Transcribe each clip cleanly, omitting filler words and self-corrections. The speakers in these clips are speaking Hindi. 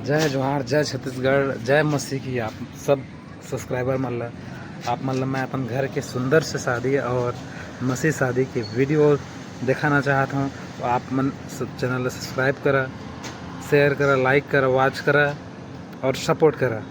जय जोहार, जय छत्तीसगढ़, जय मसीह की आप सब सब्सक्राइबर मतलब आप मतलब मैं अपन घर के सुंदर से शादी और मसीह शादी की वीडियो दिखाना चाहता हूँ। तो आप मन चैनल सब्सक्राइब करा, शेयर करा, लाइक करा, वॉच करा और सपोर्ट करा।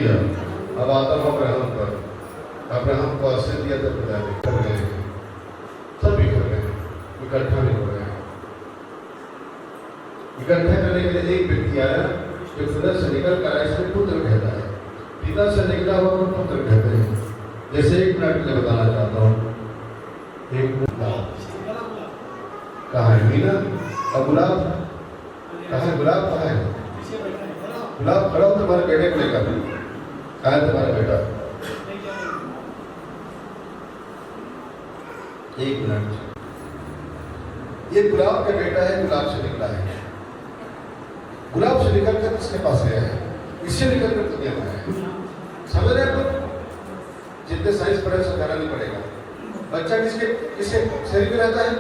लिया, अब आता हूँ अब्राहम पर। अब्राहम को आशीष दिया तो खुदा ने कर गए, सब बिखर गए, इकट्ठा नहीं हो गए। इकट्ठा करने के लिए एक व्यक्ति आया जो खुदा से निकल कर ऐसे पुत्र कहता है, पिता से निकला हुआ को पुत्र कहते हैं। जैसे एक मिनट में बताना चाहता हूँ, एक कहाँ है मीना और गुलाब, कहाँ है गुलाब, कहाँ है गुलाब? खड़ा हो तुम्हारे बेटे को लेकर, कहाँ है तुम्हारा बेटा? एक मिनट, ये गुलाब का बेटा है, गुलाब से निकला है। गुलाब से निकल कर किसके पास गया है? इससे निकल कर दुनिया में आया है। समझ रहे हैं? जितने साइंस पढ़े समझाना नहीं पड़ेगा। बच्चा किसके शरीर में रहता है?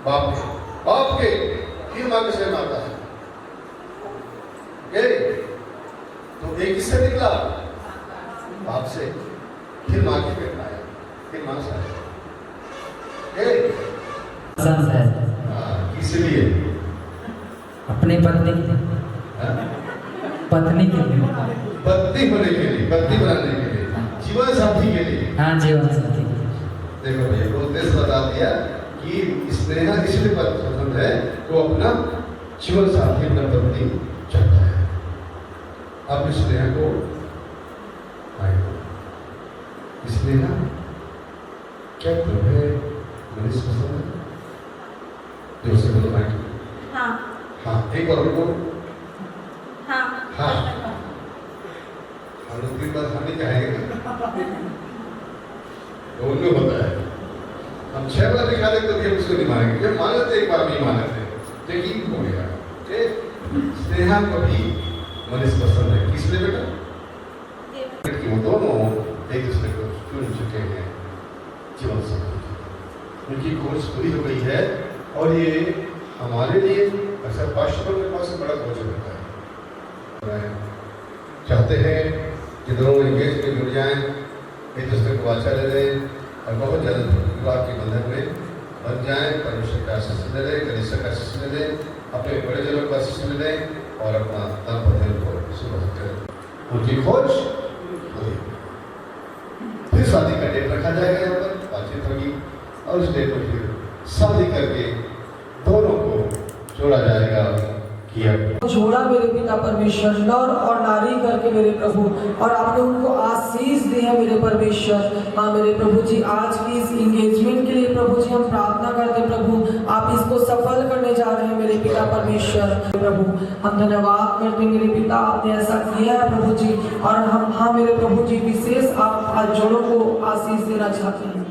बाप के, बाप के फिर माँ के शरीर में आता है। तो एक किससे निकला? बाप से, फिर माँ के पेट में आया, फिर माँ से आया। इसलिए अपने पत्नी के लिए, पत्नी होने के लिए, पत्नी बनाने के लिए, जीवन साथी के लिए। हाँ, जीवन साथी। देखो भैया को उद्देश्य बता दिया कि स्नेहा इसलिए पसंद है, वो अपना जीवन साथी, अपना पत्नी चाहता है। अब स्नेहा को स्नेहा क्या तुम्हें मनीष पसंद है? जो से बोलो माइक। हाँ। हाँ, एक बार उनको। हाँ। हाँ। हम लोग 3 बार खाने चाहेंगे ना, तो उनमें होता है। हम 6 बार दिखा देते तो उसको नहीं मानेंगे, जब माने तो एक बार नहीं माने थे, यकीन हो गया। स्नेहा को भी मनीष पसंद है। किसने बेटा? कि वो दोनों एक दूसरे को चुन चुके हैं जीवन साथी। उनकी खोज पूरी हो गई है और ये हमारे लिए ऐसा पास्टर के पास बड़ा भोजन होता है। चाहते हैं कि दोनों एंगेज में जुड़ जाएं, एक दूसरे को वाचा ले लें और बहुत जल्द विवाह के बंधन में बन जाएं। परमेश्वर का आशीष ले लें, कलीसिया का आशीष ले लें, अपने बड़े जनों का आशीष ले लें और अपना दाम्पत्य को शुभ करें। उनकी खोज हुई, फिर शादी का डेट रखा जाएगा, यहाँ पर बातचीत होगी और उस डेट पर फिर शादी करके दोनों को जोड़ा जाएगा। जोड़ा मेरे पिता परमेश्वर, नर और नारी करके मेरे प्रभु, और आपने उनको आशीष दी है मेरे परमेश्वर। हाँ मेरे प्रभु जी, आज की इस इंगेजमेंट के लिए प्रभु जी हम प्रार्थना करते प्रभु, आप इसको सफल करने जा रहे हैं मेरे पिता परमेश्वर। प्रभु हम धन्यवाद करते मेरे पिता, आपने ऐसा किया है प्रभु जी, और हम हाँ मेरे प्रभु जी विशेष आप आज जोड़ों को आशीष देना चाहते हैं।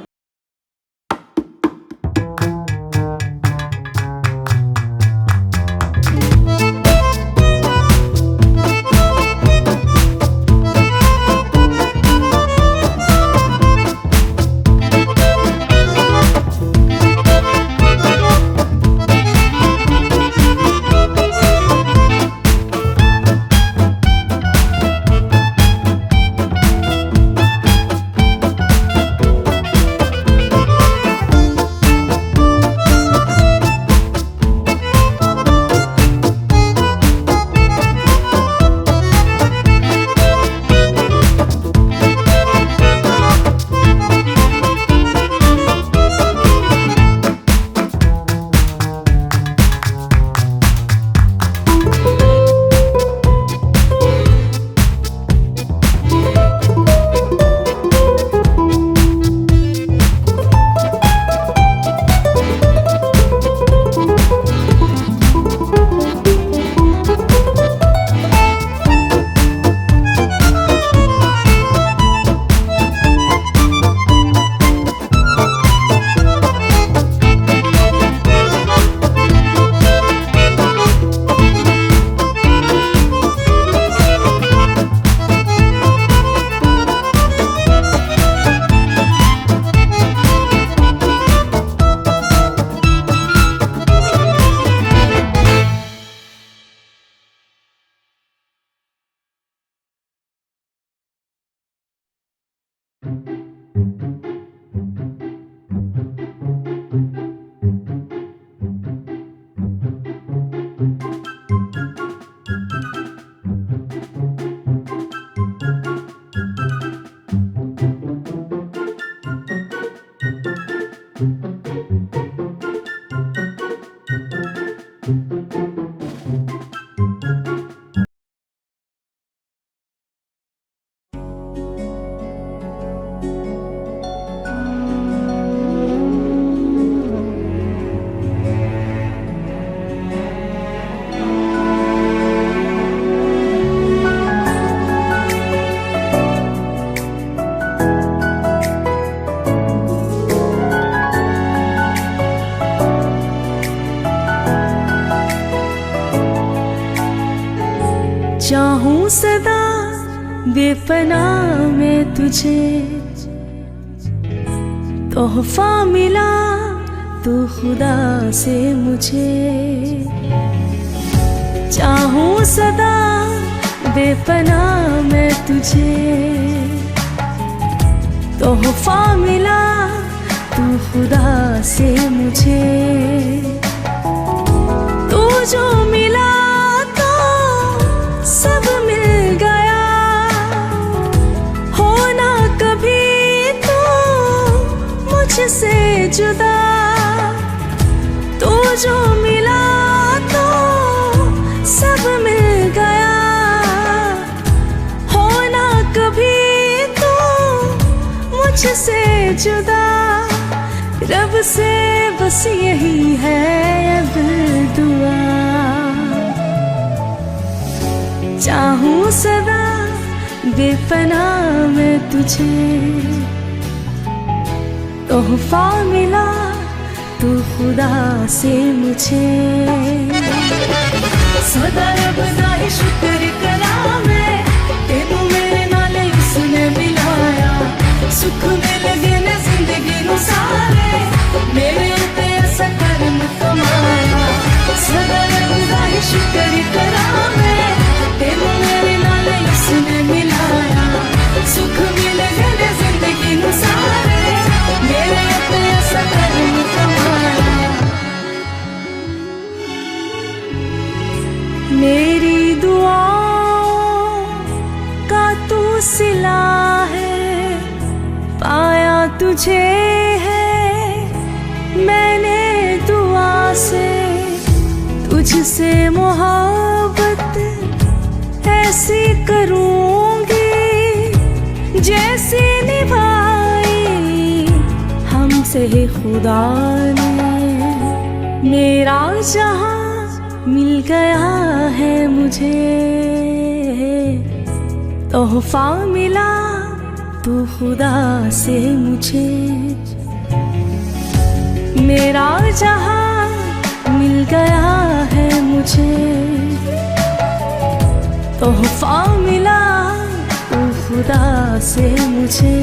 चाहूं सदा बेपना में तुझे, तोहफा मिला तू खुदा से मुझे। चाहूं सदा बेपना में तुझे, तोहफा मिला तू खुदा से मुझे। तू जो मिला सब मिल गया, होना कभी तो मुझसे जुदा। तू जो मिला तो सब मिल गया, होना कभी तो मुझसे जुदा। रब से बस यही है अब दुआ, चाहूं सदा बेपना में तुझे, तोहफा मिला तू खुदा से मुझे। सदा रब दा ही शुक्र करा मैं, तेनू मेरे नाल उसने मिलाया। सुख मिल गए ने जिंदगी नू सारे, मेरे उत्ते ऐसा करम कमाया। सदा रब दा ही शुक्र करा मैं, तेनू मेरे नाल उसने मिलाया। सुख मिल गए ने जिंदगी नू सारे, मेरे उत्ते ऐसा करम कमाया। मेरी दुआओं का तू सिला है, पाया तुझे है मैंने दुआ से। तुझसे मोहब्बत ऐसी करूंगी जैसी निभाई हमसे खुदा ने। मेरा जहां मिल गया है मुझे, तोहफा मिला तू खुदा से मुझे। मेरा जहां मिल गया है मुझे, तोहफा मिला तू खुदा से मुझे।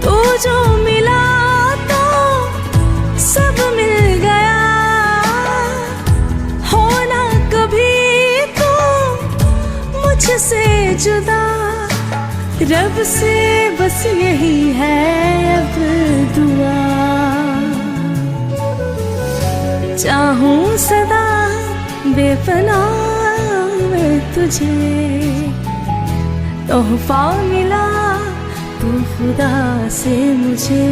तू जो मिला तो सब मिल गया, होना कभी तो मुझसे जुदा। रब से बस यही है अब दुआ, चाहूं सदा बेपना में तुझे। तोहफा मिला तू खुदा से मुझे।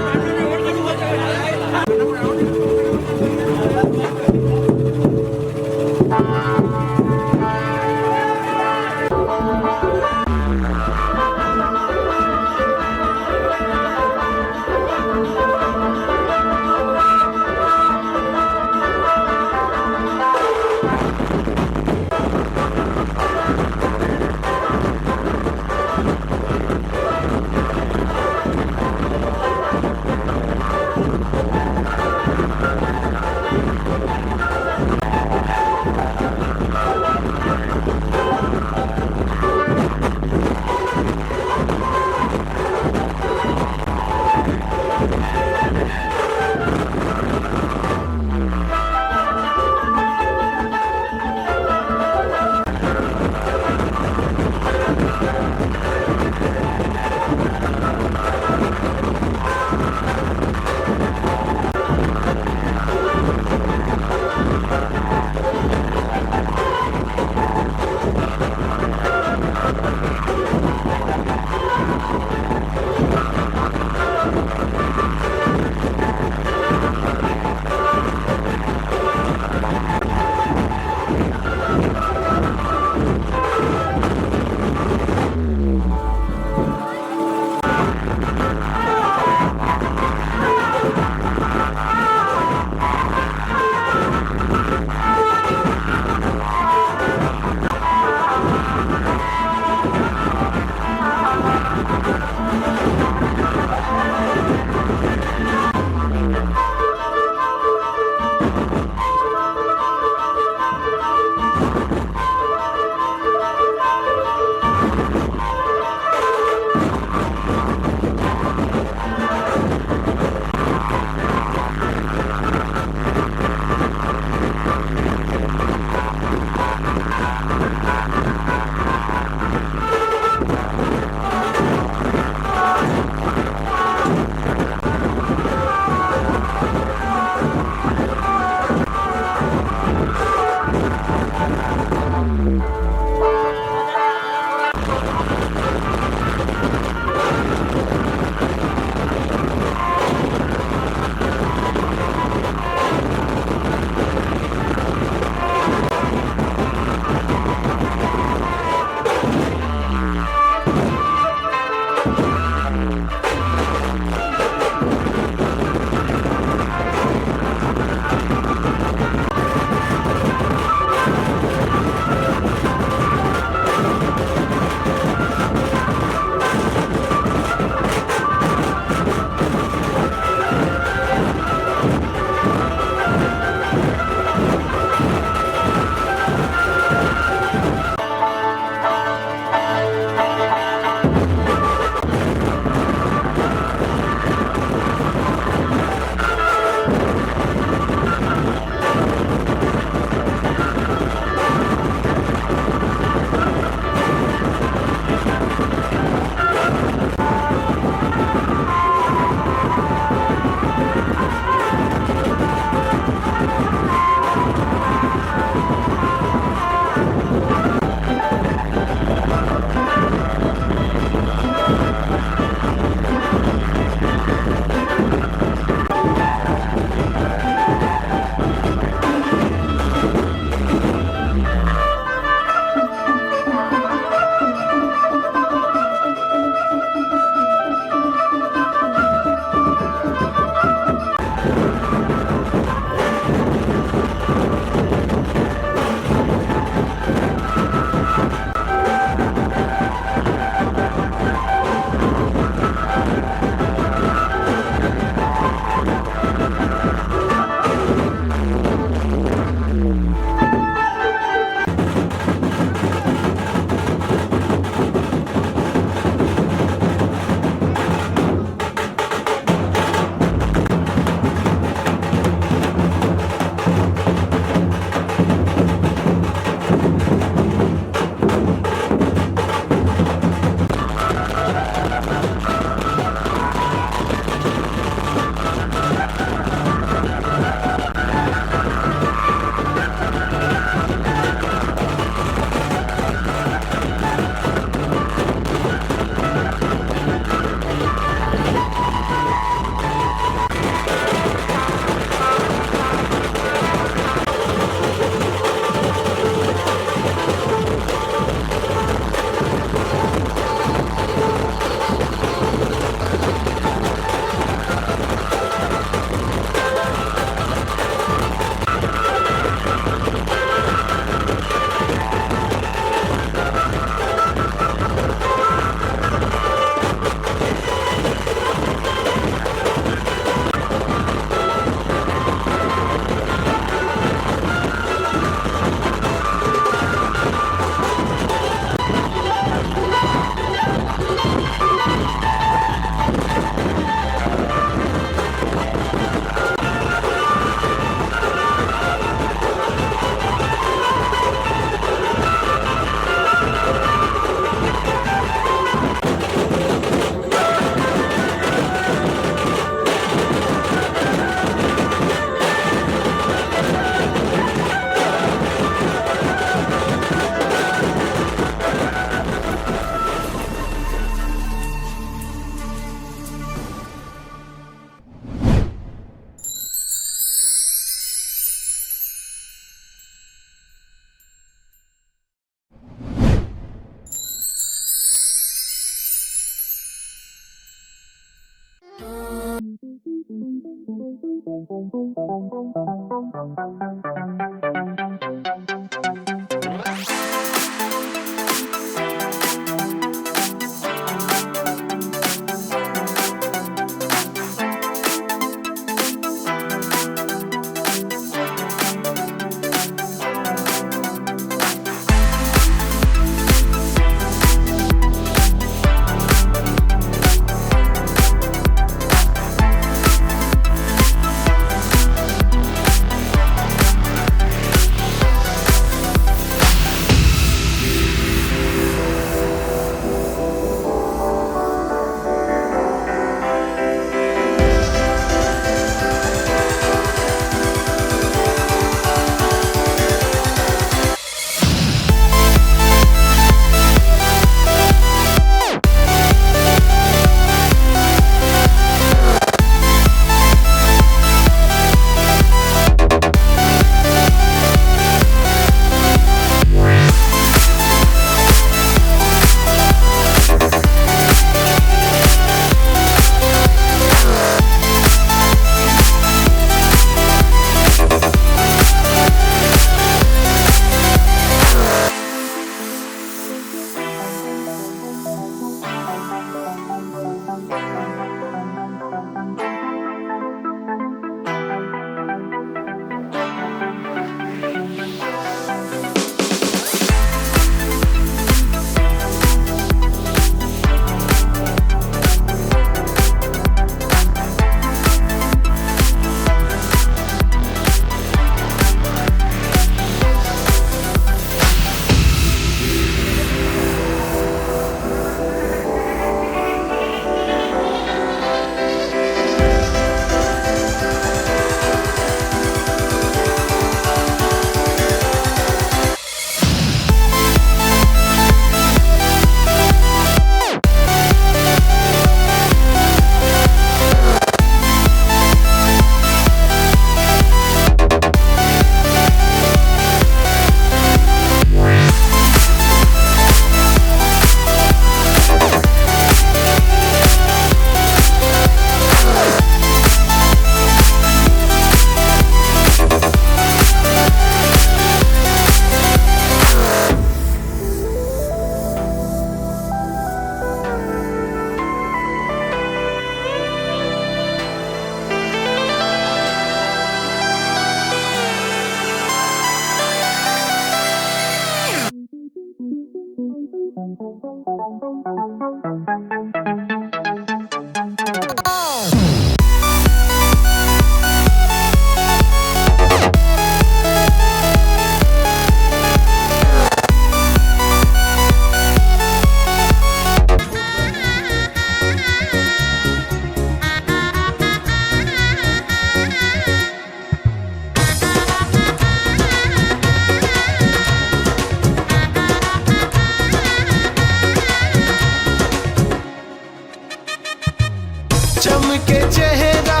चमके चेहरा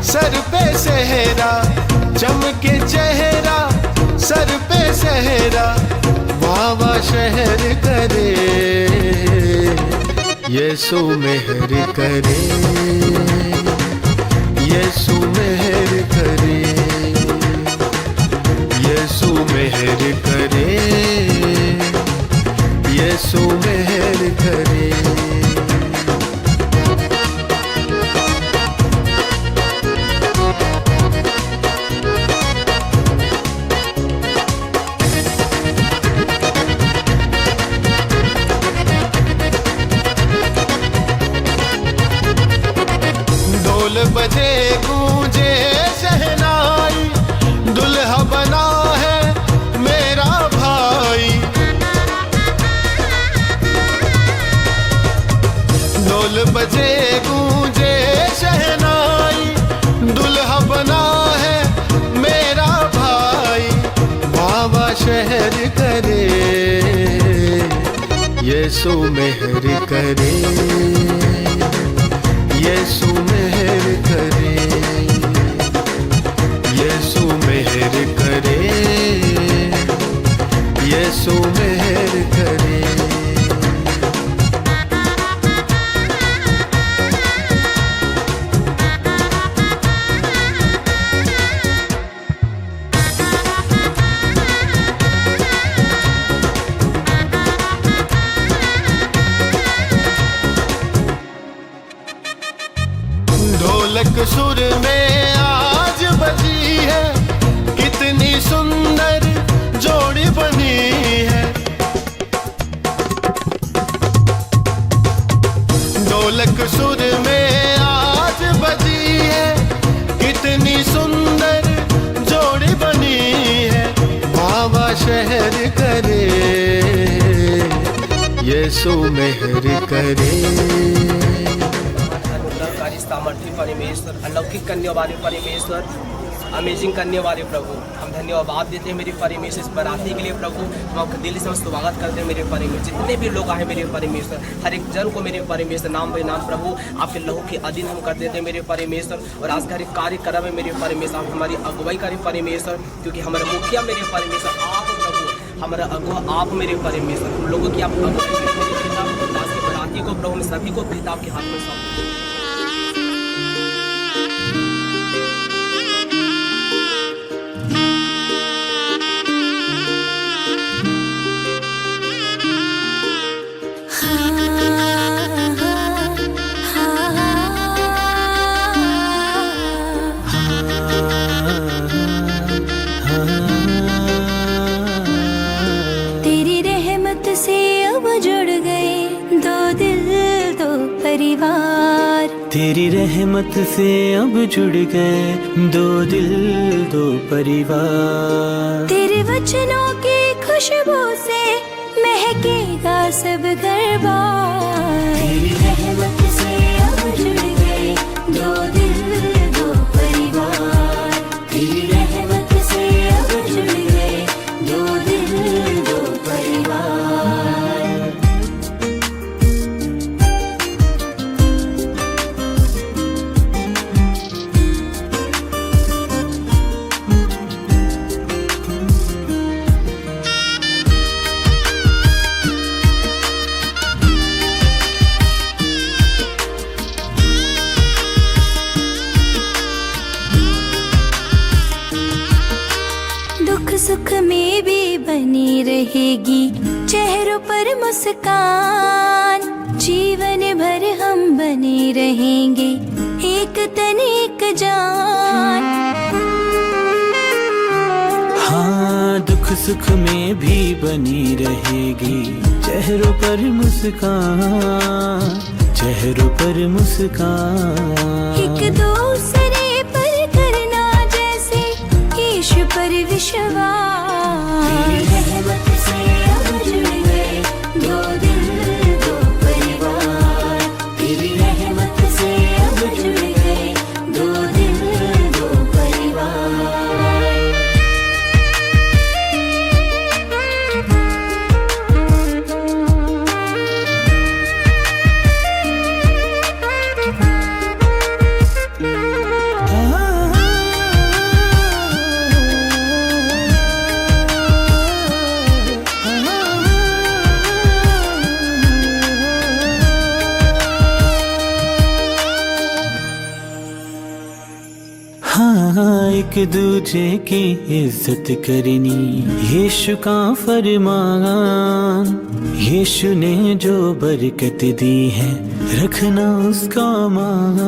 सर पे सेहरा, चमके चेहरा सर पे सेहरा, वाह वाह शहर करे यीशु मेहर करे, यीशु मेहर करे, यीशु मेहर करे, यीशु मेहर करे। ढोल बजे गूंजे शहनाई, दुल्हा बना है मेरा भाई। ढोल बजे गूंजे शहनाई, दुल्हा बना है मेरा भाई। वाह वाह शहर करे यीशु मेहर करे, यीशु मेहर करे, यीशु मेहर करे, यीशु मेहर करे। यीशु मेहर करे अनुग्रहकारी सामर्थ्य परमेश्वर, अलौकिक करने वाले परमेश्वर, अमेजिंग करने वाले प्रभु, हम धन्यवाद देते हैं मेरे परमेश्वर इस बराती के लिए प्रभु। हम आपके दिल से स्वागत करते हैं मेरे परमेश्वर। जितने भी लोग आए मेरे परमेश्वर, हर एक जन को मेरे परमेश्वर नाम बे नाम प्रभु आपके लहू के अधीन हम कर देते हैं मेरे परमेश्वर। और आज घर कार्यक्रम में मेरे परमेश्वर आप हमारी अगुवाई करें परमेश्वर, क्योंकि हमारा मुखिया मेरे परमेश्वर आप प्रभु, हमारा अगुआ आप मेरे परमेश्वर। हम लोगों की आप अगुवाई करें मेरे पिता। आज के बराती को प्रभु हम सभी को पिता आपके हाथ में सौंपते हैं। तेरी रहमत से अब जुड़ गए दो दिल दो परिवार। तेरी रहमत से अब जुड़ गए दो दिल दो परिवार। तेरे वचनों की खुशबू से महकेगा सब घर-बार। तेरी रहमत से अब जुड़ गए दो दिल दो परिवार। तेरी रहमत से अब जुड़ गए दो दिल दो परिवार। दुख सुख में भी बनी रहेगी चेहरों पर मुस्कान। जीवन भर हम बने रहेंगे एक तन एक जान। हाँ, दुख सुख में भी बनी रहेगी चेहरों पर मुस्कान, चेहरों पर मुस्कान। एक दूसरे पर करना जैसे यीशु पर विश्वास। तेरी रहमत से अब जुड़ गए दो दिल दो परिवार। तेरी रहमत से अब जुड़ गए दो दिल दो परिवार। हाँ, एक दूजे की इज्जत करनी यीशु का फरमान। यीशु ने जो बरकत दी है रखना उसका मान।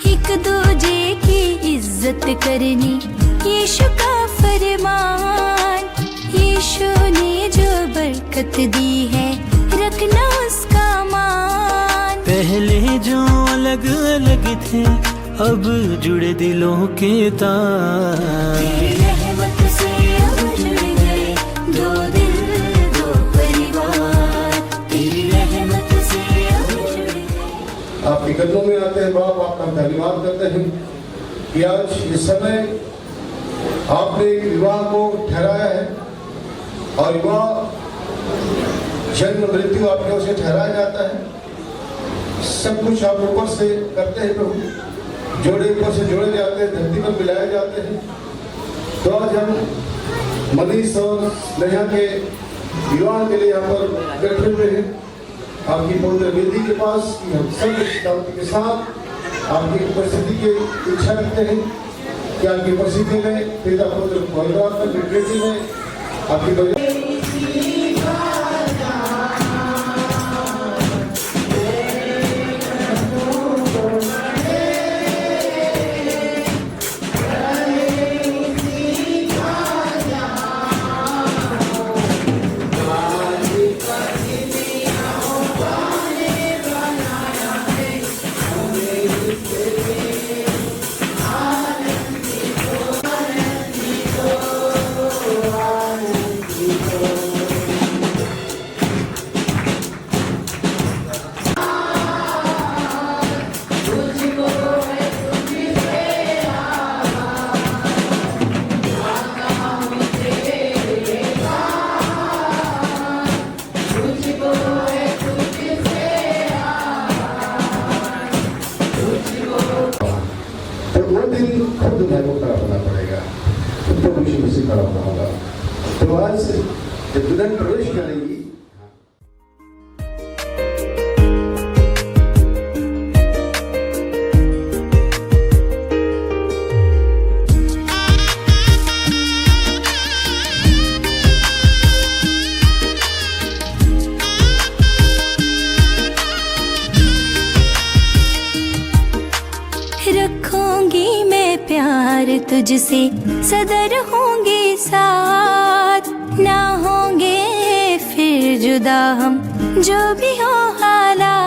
एक दूजे की इज्जत करनी यीशु का फरमान। यीशु ने जो बरकत दी है रखना उसका मान। पहले जो अलग अलग थे अब जुड़े दिलों के तार। तेरी रहमत से अब जुड़ गए दो दिल दो परिवार। तेरी रहमत से अब जुड़ गए। आपके कदमों में आते हैं बाप, आपका धन्यवाद करते हैं कि आज इस समय आपने एक विवाह को ठहराया है और विवाह जन्म मृत्यु आपके ओर से ठहराया जाता है। सब कुछ आप ऊपर से करते हैं प्रभु, जोड़े ऊपर से जोड़े जाते हैं, धरती पर मिलाए जाते हैं। तो आज हम मनीष और नेहा के विवाह के लिए यहाँ पर बैठे हुए हैं आपकी पवित्र वेदी के पास। हम सब शांति के साथ आपकी उपस्थिति की इच्छा रखते हैं कि आपकी उपस्थिति में पिता पुत्र पवित्र आत्मा की कृति में आपकी वो दिन खुद दुनिया को खड़ा होना पड़ेगा, खुद तो खुशी खुशी खड़ा होना होगा। तो आज जब दुल्हन प्रवेश करेंगी, रखूंगी मैं प्यार तुझसे, सदर होंगे साथ, ना होंगे फिर जुदा हम जो भी हो हालात।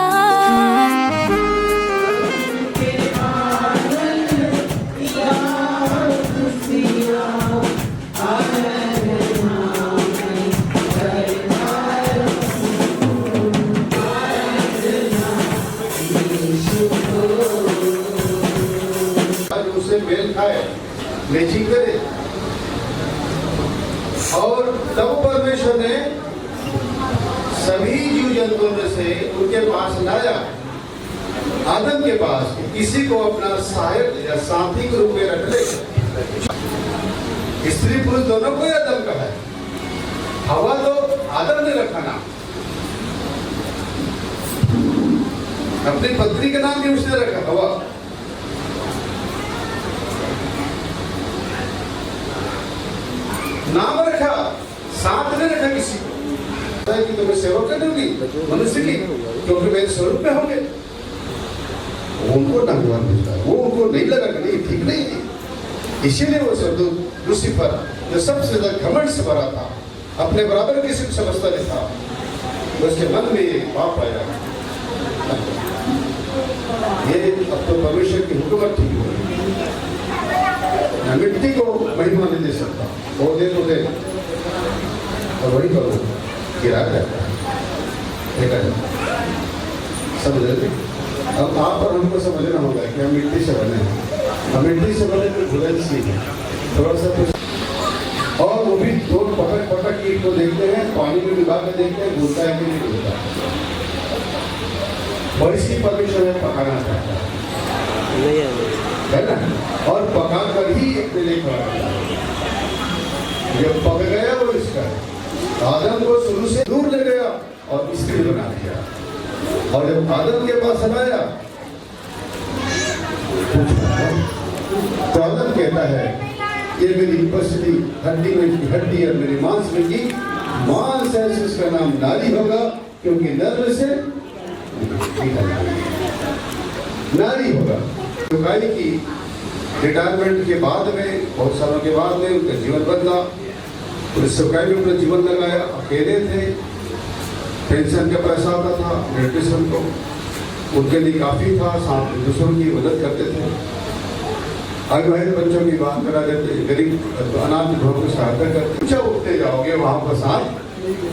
मेल खाए, मैचिंग करे, और तब परमेश्वर ने सभी जीव जंतुओं में से उनके पास लाया, आदम के पास, किसी को अपना सहायक या साथी के रूप में रख ले। स्त्री पुरुष दोनों को आदम का है, हवा तो आदम ने रखा नाम, अपनी पत्नी का नाम भी उसने रखा हवा। नाम रखा, साथ ने रखा किसी को कि तुम्हें सेवा करनी होगी मनुष्य की, क्योंकि मेरे स्वरूप में होंगे। उनको भगवान मिलता है, वो उनको नहीं लगा कि नहीं ठीक नहीं थी, इसीलिए वो स्वर्गदूत लूसीफर जो सबसे ज्यादा घमंड से भरा था, अपने बराबर किसी को समझता नहीं था, उसके मन में ये पाप आया, ये अब तो परमेश्वर की हुकूमत ठीक हो, मिट्टी को महिमा नहीं दे सकता, वो दे तो दे और वही करो गिरा जाता है। समझ रहे? अब आप और हमको समझना होगा कि हम मिट्टी से बने हैं, हम मिट्टी से बने तो घुलनशील सी है थोड़ा सा कुछ, और वो भी दो पटक ईट को देखते हैं, पानी में डुबा के देखते हैं घुलता है कि नहीं घुलता, और इसी परमेश्वर में पकाना चाहता है ना, और पका कर ही एक लिए खड़ा करता है। जब पक गया वो इसका आदम को शुरू से दूर ले गया और स्त्री बना दिया, और जब आदम के पास आया तो आदम कहता है ये मेरी उपस्थिति हड्डी में की हड्डी और मेरी मांस में की मांस है, इसका नाम नारी होगा, क्योंकि नर से नारी होगा। गाय की रिटायरमेंट के बाद में बहुत सालों के बाद में उनका जीवन बदला, पुलिस चौकाई में अपना जीवन लगाया, अकेले थे, पेंशन का पैसा आता था, न्यूट्रिशन को उनके लिए काफ़ी था, साथ दूसरों की मदद करते थे, अविवाहित बच्चों की बात करा देते, गरीब अनाथ लोगों को सहायता करते। ऊंचा उठते जाओगे वहाँ पर साथ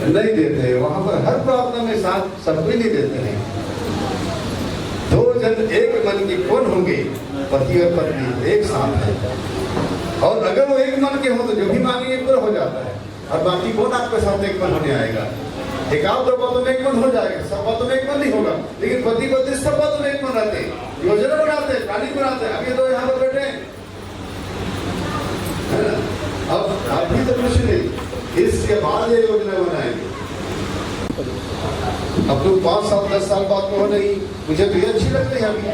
नहीं देते, वहाँ पर हर प्रार्थना में साथ सब भी नहीं देते हैं। दो जन एक मन की कौन होंगे, पति और पत्नी एक साथ है, और अगर वो एक मन के हो तो जो भी मांगेंगे पूरा हो जाता है, और बाकी कौन आपके साथ एक मन होने आएगा। एक आध दो बातों में एक मन हो जाएगा, सब बातों में एक मन नहीं होगा, लेकिन पति पत्नी सब बातों में एक मन रहते हैं, योजना बनाते हैं, प्लानिंग बनाते हैं। अभी तो यहाँ पर बैठे हैं, अब अभी तो कुछ नहीं, इसके बाद ये योजना बनाएंगे। अब तो 5 साल 10 साल बाद में हो नहीं, मुझे तो ये अच्छी लग रही है अभी,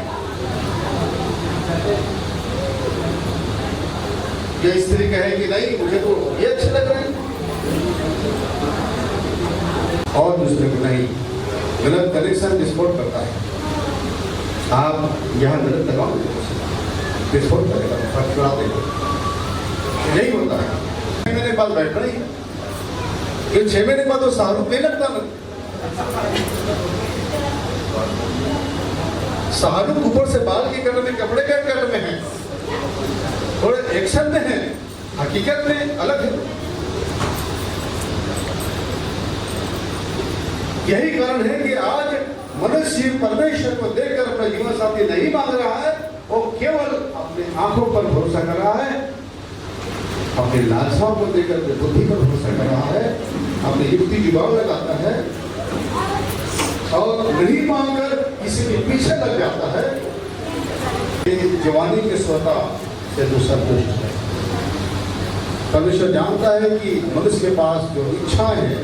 ये स्त्री कहे कि नहीं मुझे तो ये अच्छे लग रहे हैं, और दूसरे को नहीं। गलत कनेक्शन विस्फोट करता है, आप यहाँ गलत लगाओगे विस्फोट करेगा, फटफड़ाते यही होता है। 6 महीने बाद बैठ रही है, 6 महीने बाद तो शाहरुख नहीं लगता ना, शाहरुख ऊपर से बाल की कट में, कपड़े के कट में है, थोड़े एक्शन में है, हकीकत में अलग है। यही कारण है कि आज मनुष्य परमेश्वर को देखकर अपना जीवन साथी नहीं मांग रहा है, वो केवल अपने आंखों पर भरोसा कर रहा है, अपने लालसाओं को देखकर बुद्धि पर भरोसा कर रहा है, अपनी युक्ति जुबान लगाता है, और नहीं मांगकर किसी के पीछे लग जाता है। जवानी के स्वता से तो संतुष्ट है। परमेश्वर जानता है कि मनुष्य के पास जो इच्छा है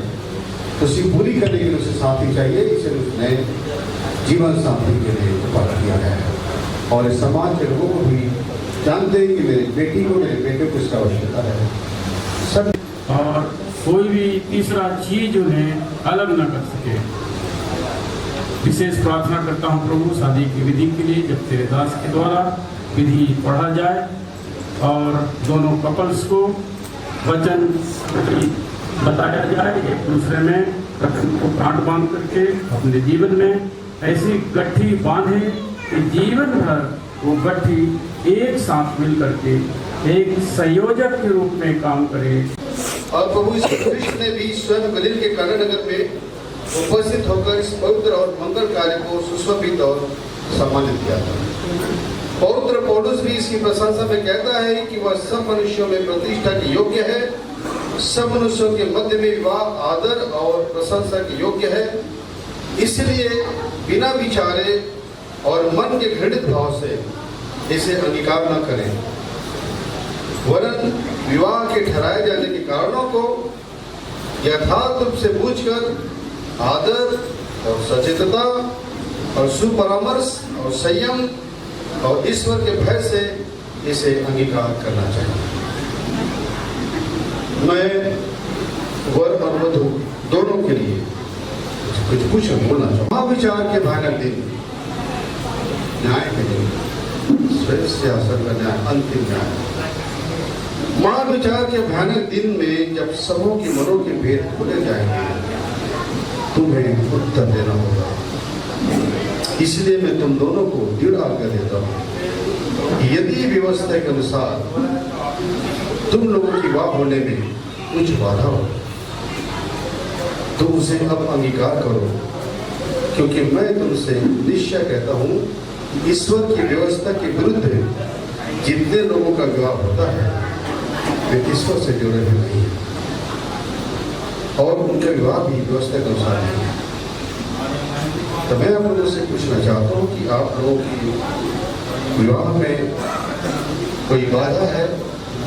उसे पूरी करने के लिए उसे साथी चाहिए, इसलिए उसने जीवन साथी के लिए उपाय किया है। और इस समाज के लोगों को भी जानते हैं कि मेरी बेटी को, मेरे बेटे को इसका आवश्यकता है। सब और कोई भी तीसरा चीज उन्हें अलग न कर सके। विशेष प्रार्थना करता हूँ प्रभु शादी की विधि के लिए, जब तेरे दास के द्वारा विधि पढ़ा जाए और दोनों कपल्स को वचन बताया जाए, एक दूसरे में को गांठ बांध करके अपने जीवन में ऐसी गट्ठी बांधे कि जीवन भर वो गट्ठी एक साथ मिल करके एक संयोजक के रूप में काम करे। और प्रभु यीशु ख्रिस्त ने भी स्वयं गलील के काना नगर में उपस्थित होकर इस पवित्र और मंगल कार्य को सुशोभित और सम्मानित किया था। पवित्र पौलुस भी इसकी प्रशंसा में कहता है कि वह सब मनुष्यों में प्रतिष्ठा के योग्य है, सब मनुष्यों के मध्य में विवाह आदर और प्रशंसा के योग्य है। इसलिए बिना विचारे और मन के घृणित भाव से इसे अंगीकार न करें, वरन विवाह के ठहराए जाने के कारणों को यथार्थ रूप से बूझकर आदर और सचेतता और सुपरामर्श और संयम और ईश्वर के भय से इसे अंगीकार करना चाहिए। मैं वर और वधू दोनों के लिए कुछ बोलना चाहूँ। महाविचार के भयानक दिन, न्याय के दिन, श्रेष्ठ शासन का न्याय, अंतिम न्याय। महाविचार के भयानक दिन में जब सबों की मनों के भेद खोले जाएंगे, तुम्हें उत्तर देना होगा। इसलिए मैं तुम दोनों को दृढ़ आज्ञा देता हूँ कि यदि व्यवस्था के अनुसार तुम लोगों की विवाह होने में कुछ बाधा हो तो उसे अब अंगीकार करो, क्योंकि मैं तुमसे निश्चय कहता हूँ कि ईश्वर की व्यवस्था के विरुद्ध जितने लोगों का विवाह होता है वे ईश्वर से जुड़े हुए नहीं हैं और उनका विवाह भी व्यवस्था के अनुसार नहीं है। तो मैं आप लोगों से पूछना चाहता हूँ कि आप लोगों की विवाह में कोई बाधा है,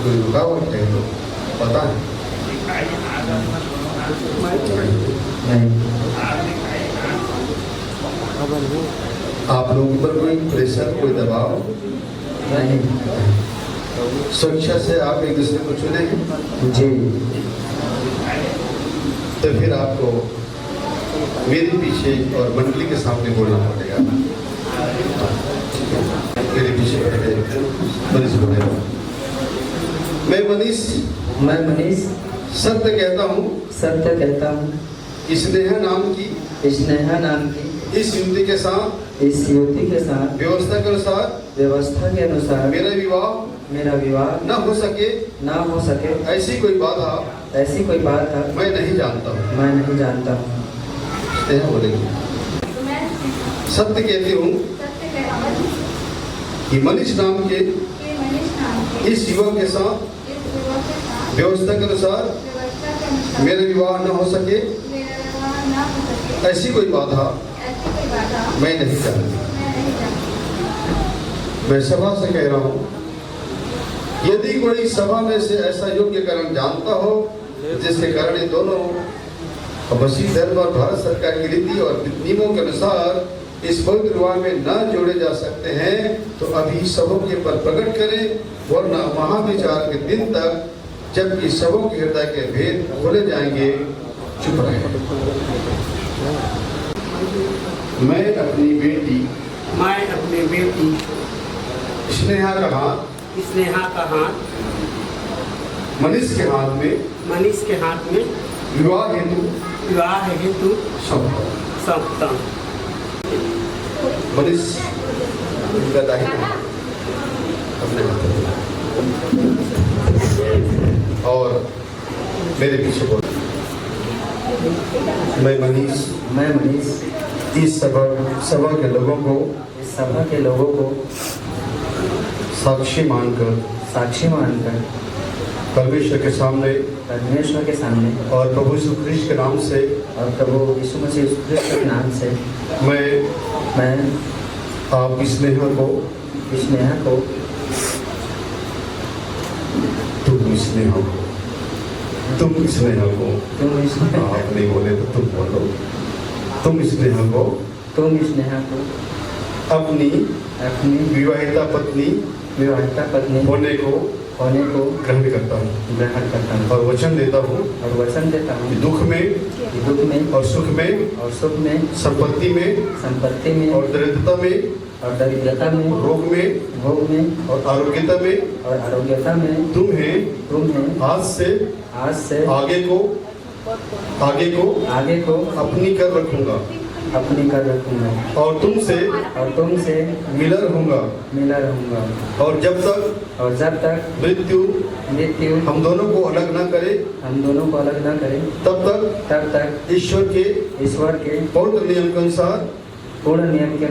कोई रुकावट है तो पता है? आप लोगों पर कोई प्रेशर, कोई दबाव नहीं? स्वेच्छा से आप एक दूसरे को चुनेंगे जी। तो फिर आपको मेरे पीछे और मंडली के सामने बोलना पड़ेगा। मेरे पीछे मनीष बोलेगा। मैं मनीष सत्य कहता हूँ स्नेहा नाम की इस युवती के साथ व्यवस्था के अनुसार मेरा विवाह न हो सके ऐसी कोई बाधा मैं नहीं जानता हूँ। स्नेहा बोलेगी। सत्य कहती हूँ कि मनीष नाम के इस युवक के साथ व्यवस्था के अनुसार मेरा विवाह न हो सके ऐसी कोई बाधा मैं नहीं जानती। मैं सभा से कह रहा हूँ, यदि कोई सभा में से ऐसा योग्य कारण जानता हो जिसके कारण ये दोनों मसीह धर्म और भारत सरकार की रीति और नियमों के अनुसार इस पवित्र विवाह में न जोड़े जा सकते हैं तो अभी सबों के पर प्रकट करें, वरना महाविचार के दिन तक जबकि सबों के हृदय के भेद खोले जाएंगे चुप रहे। मैं अपनी बेटी स्नेहा का हाथ मनीष के हाथ में विवाह हेतु सौंपता हूं। मनीष का दाहिना अपने और मेरे पीछे बोल। मैं मनीष इस सभा के लोगों को साक्षी मानकर परमेश्वर के सामने और प्रभु यीशु ख्रिस्त के नाम से मैं आप स्नेहा को स्नेहा को तुम स्नेह को तुम स्नेह को तुम स्नेहा आप नहीं बोले तो तुम बोलो। तुम स्नेह को अपनी अपनी विवाहिता पत्नी विवाहिता पत्नी होने को ग्रहण करता हूँ और वचन देता हूँ और वचन देता हूँ कि दुख में कि दुख में और सुख में संपत्ति में और दरिद्रता में रोग में और आरोग्यता में तुम्हें आज से आगे को अपनी कर रखूंगा और तुमसे मिला रहूंगा और जब तक मृत्यु हम दोनों को अलग न करे तब तक ईश्वर के पवित्र नियम के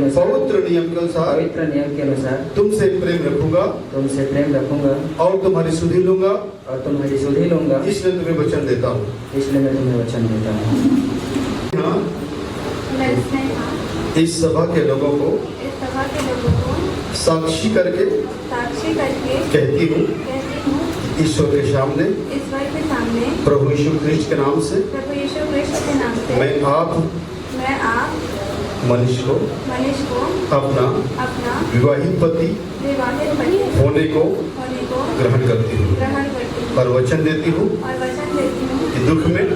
अनुसार तुमसे प्रेम रखूंगा और तुम्हारी सुधि लूंगा इसलिए तुम्हें वचन देता हूँ। हाँ, इस सभा के लोगों को साक्षी करके कहती हूँ ईश्वर के सामने प्रभु यीशु ख्रिस्ट के नाम से मैं आप मनीष को अपना विवाहित पति होने को ग्रहण करती हूँ और वचन देती हूँ कि दुख में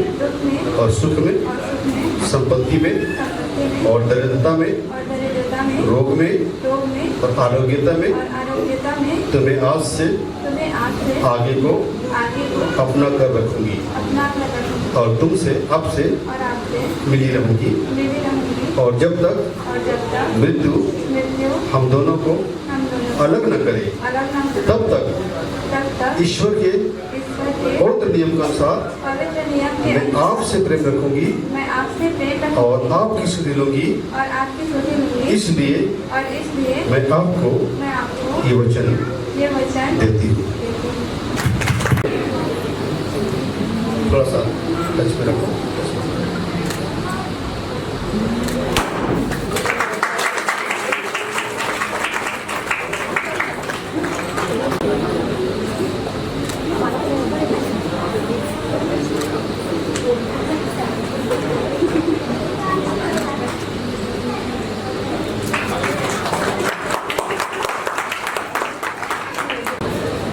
और सुख में संपत्ति में और दरिद्रता में रोग में और आरोग्यता में तुम्हें आज से आगे को अपना कर रखूंगी और तुमसे अब से मिली रहूंगी और जब तक मृत्यु हम दोनों को अलग न करे तब तक ईश्वर के पवित्र नियम के अनुसार मैं आपसे प्रेम रखूंगी और आपकी सुधि लूंगी इसलिए मैं आपको ये वचन देती हूँ। थोड़ा सा टच में रखो।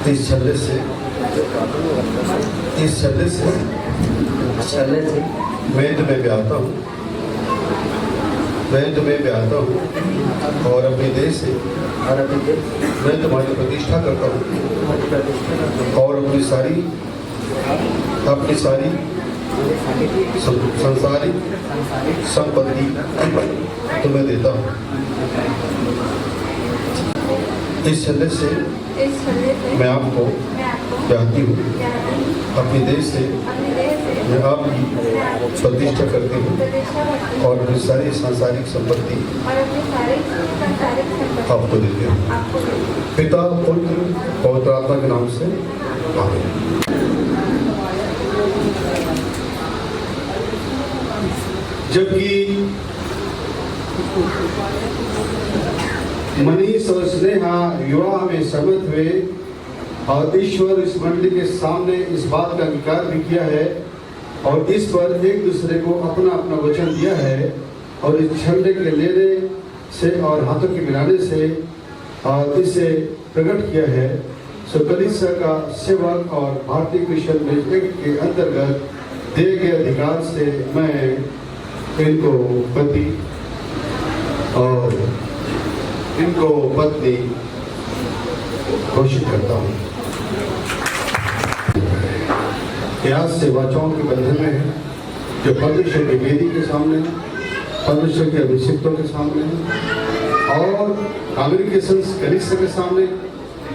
इस छल्ले से मैं तुम्हें ब्याहता हूँ और अपने देश से मैं तुम्हारी प्रतिष्ठा करता हूँ और अपनी सारी संसारिक संपत्ति तुम्हें देता हूँ। इस छल्ले से मैं आपको ब्याहती हूँ अपने देश से मैं आपकी प्रतिष्ठा करती हूँ और अपनी सारी सांसारिक संपत्ति आपको देती हूँ। पिता पुत्र पवित्र आत्मा के नाम से आमीन। जबकि मनीष और स्नेहा विवाह में सहमत हुए और ईश्वर इस मंडली के सामने इस बात का अंगीकार भी किया है और इस पर एक दूसरे को अपना अपना वचन दिया है और इस झंडे के लेने से और हाथों के मिलाने से और इसे प्रकट किया है। सो कलीसिया का सेवक और भारतीय क्रिश्चियन मिनिस्ट्री के अंतर्गत दिए गए अधिकार से मैं इनको पति और इनको पत्नी घोषित करता हूँ। आज से वाचाओं के बंधन में है जो परमेश्वर की वेदी के सामने, परमेश्वर के अभिषिक्तों के सामने और कॉन्ग्रेगेशंस कलीसिया के सामने,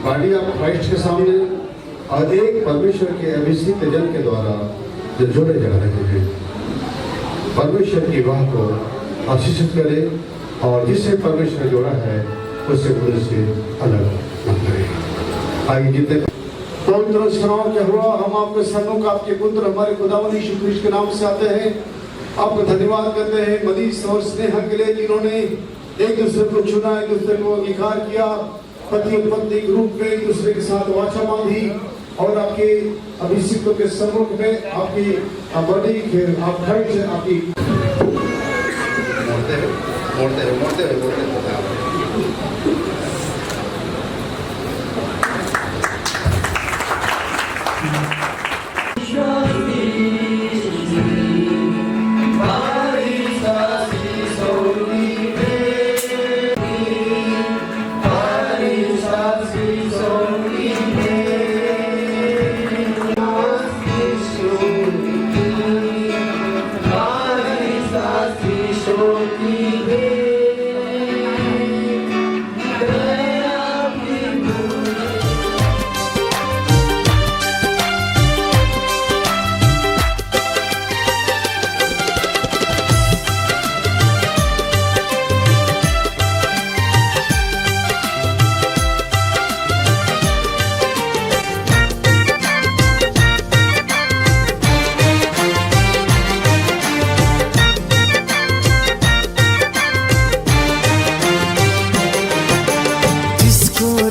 बॉडी ऑफ क्राइस्ट के सामने और एक परमेश्वर के अभिषिक्त जन के द्वारा जो जोड़े जा रहे हैं। परमेश्वर की वाह को आशीषित करे और जिससे परमेश्वर जोड़ा है उससे बुरे से अलग न करे। आइए जितने पवित्र स्नान क्या हुआ, हम आपके सन्मुख आपके पुत्र हमारे खुदावंद यीशु ख्रीष्ट के नाम से आते हैं। आपको धन्यवाद करते हैं मनीष और स्नेहा के लिए जिन्होंने एक दूसरे को चुना, एक दूसरे को अंगीकार किया पति और पत्नी के रूप में एक दूसरे के साथ वाचा बांधी और आपके अभिषिक्तों के सम्मुख में आपकी बॉडी फिर आप खड़े से आपकी मोड़ते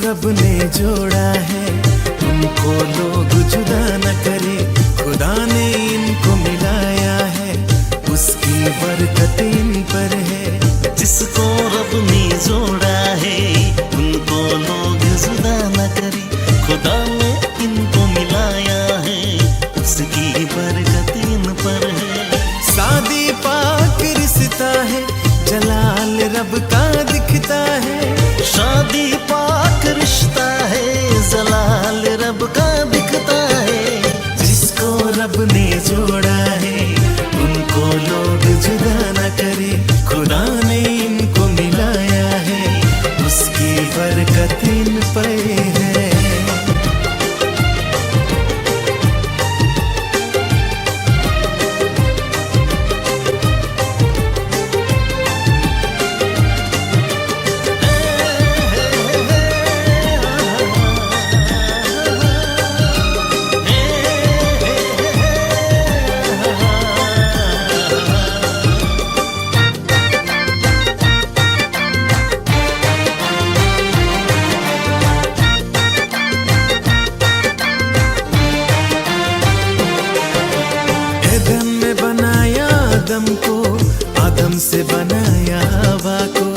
रब ने जोड़ा है उनको लोग जुदा न करे, खुदा ने इनको मिलाया है उसकी बरकत इन पर है। जिसको रब ने जोड़ा है उनको लोग जुदा न करे, खुदा ने इनको मिलाया है उसकी बरकत इन पर है। शादी पाक रिश्ता है जलाल रब का दिखता है, शादी पाक रिश्ता है जलाल रब का दिखता है। जिसको रब ने जोड़ा है उनको लोग जुदा न करे, खुदा ने इनको मिलाया है उसकी बरकत इन पर है। आदम को आदम से बनाया हवा को,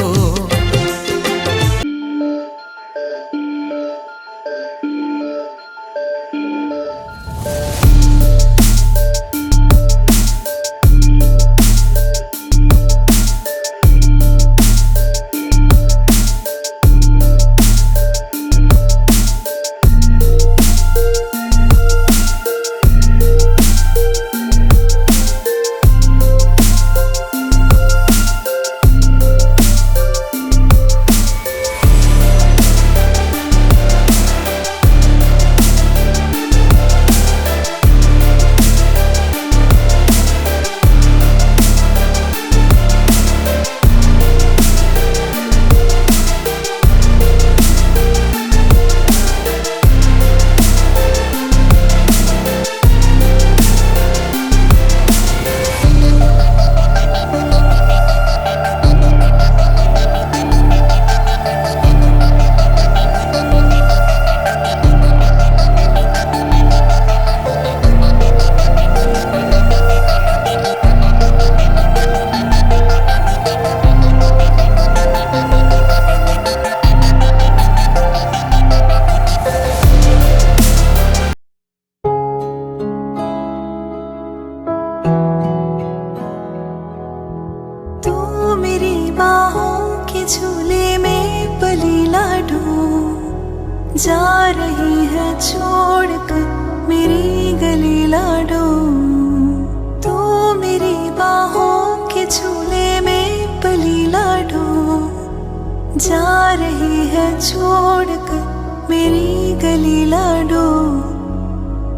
झूले में पली लाडो जा रही है छोड़कर मेरी गली लाडो। तो मेरी बाहों के झूले में पली लाडो जा रही है छोड़कर मेरी गली लाडो।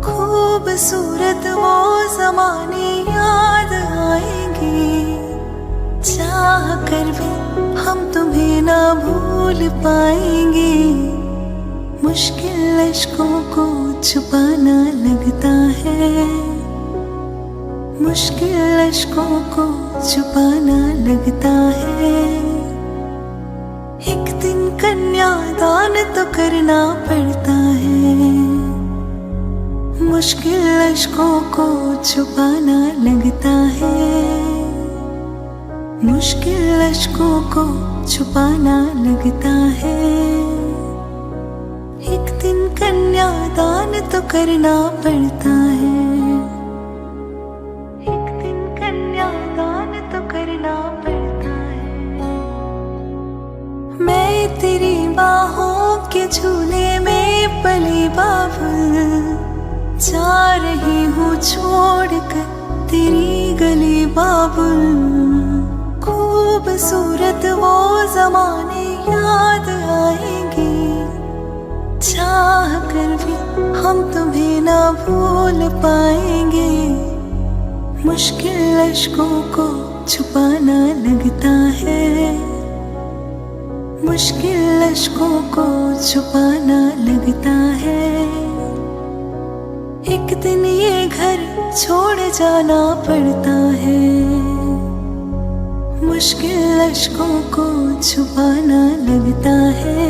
खूबसूरत वो ज़माने याद आएंगे, चाह कर भी हम तुम्हें ना भूल पाएंगे। मुश्किल अश्कों को छुपाना लगता है, मुश्किल अश्कों को छुपाना लगता है। एक दिन कन्यादान तो करना पड़ता है, मुश्किल अश्कों को छुपाना लगता है, मुश्किल अश्कों को छुपाना लगता है। एक दिन कन्यादान तो करना पड़ता है, एक दिन कन्यादान तो करना पड़ता है। मैं तेरी बाहों के झूले में पली बाबुल, जा रही हूँ छोड़कर तेरी गली बाबुल। खूबसूरत वो ज़माने याद आएंगे, चाह कर भी हम तुम्हें ना भूल पाएंगे। मुश्किल अश्कों को छुपाना लगता है, मुश्किल अश्कों को छुपाना लगता है। एक दिन ये घर छोड़ जाना पड़ता है, मुश्किल अश्कों को छुपाना लगता है।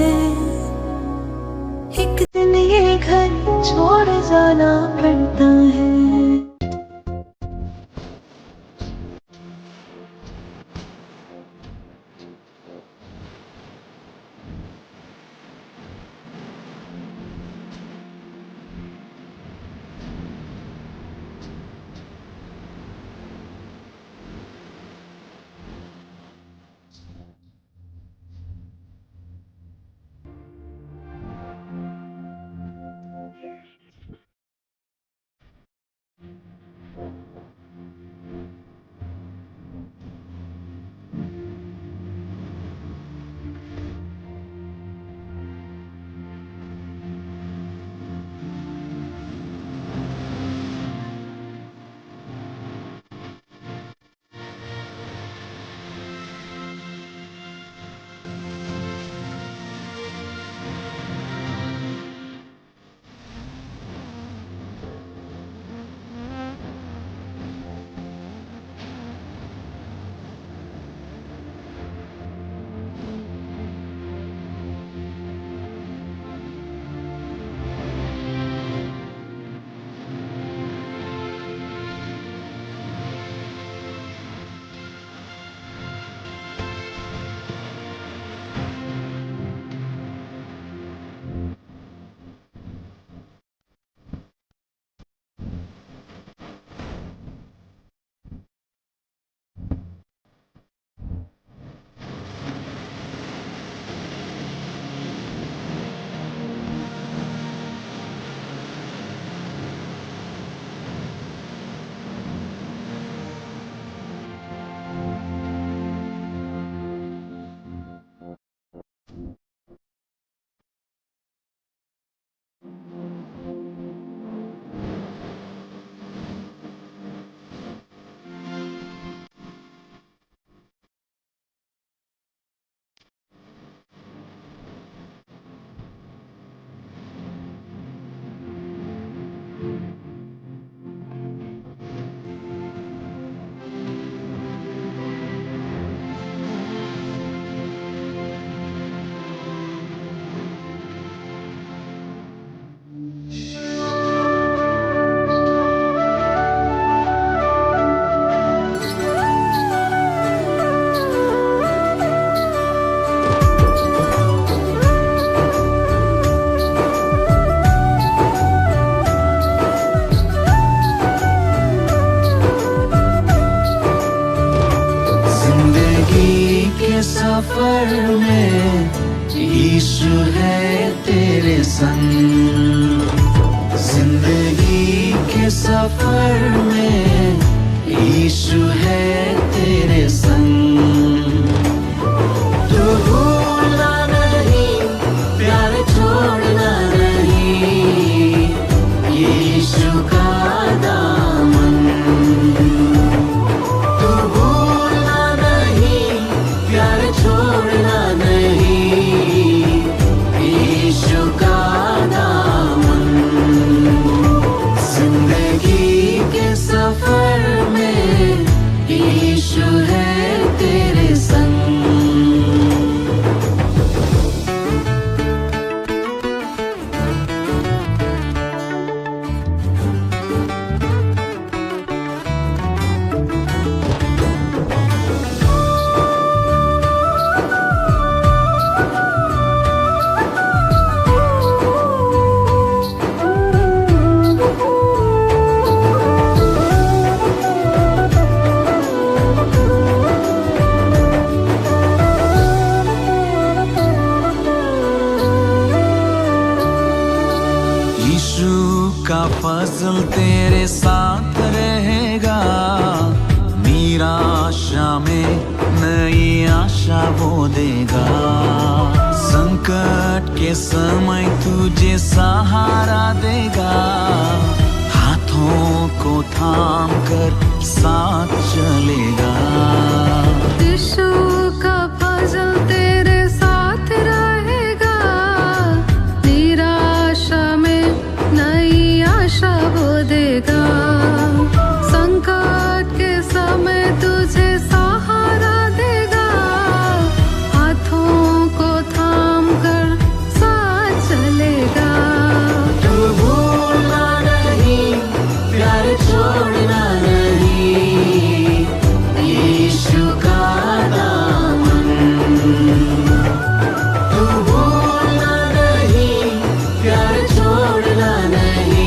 एक दिन ये घर छोड़ जाना पड़ता है। सफर में यीशु है तेरे संग, जिंदगी के सफर में यीशु है तेरे संग। तो भूलना नहीं, प्यार छोड़ना नहीं, यीशु का दामन। तो भूलना नहीं, प्यार छोड़ना नहीं, यीशु का दामन। जिंदगी के सफर में का फजल तेरे साथ रहेगा, निराशा में नई आशा वो देगा। संकट के समय तुझे सहारा देगा, हाथों को थाम कर साथ चलेगा। यीशु का फजल तेरे साथ रहेगा, निराशा में नई आशा वो देगा। संकट के समय तुझे सहारा देगा, हाथों को थाम कर साथ चलेगा। तू भूलना नहीं, प्यार छोड़ना नहीं, यीशु का दामन। तू भूलना नहीं, प्यार छोड़ना नहीं,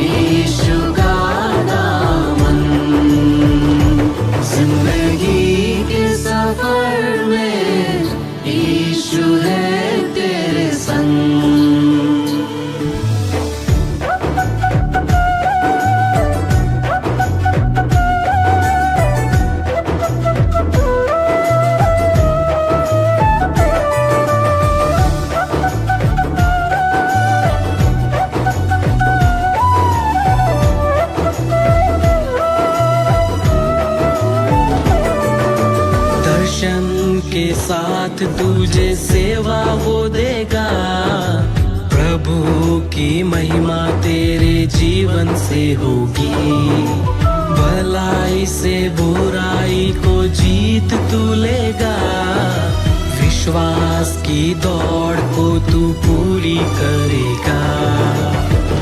यीशु का दामन। जिंदगी के सफर में यीशु है तेरे संग। दर्शन के साथ तुझे सेवा वो देगा, प्रभु की महिमा तेरे जीवन से होगी। भलाई से बुराई को जीत तू लेगा, विश्वास की दौड़ को तू पूरी करेगा।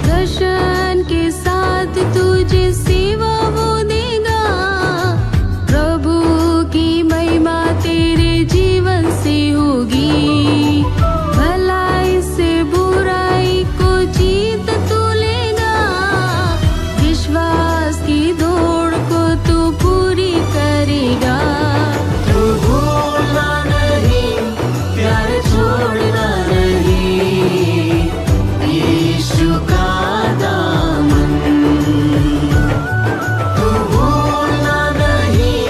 दर्शन के साथ तुझे सेवा वो देगा, प्रभु की महिमा तेरे जीवन से होगी। भलाई से बुराई को जीत तू लेगा, विश्वास की दौड़ को तू पूरी करेगा। तू भूलना नहीं, प्यार छोड़ना नहीं, यीशु का दामन। तू भूलना नहीं,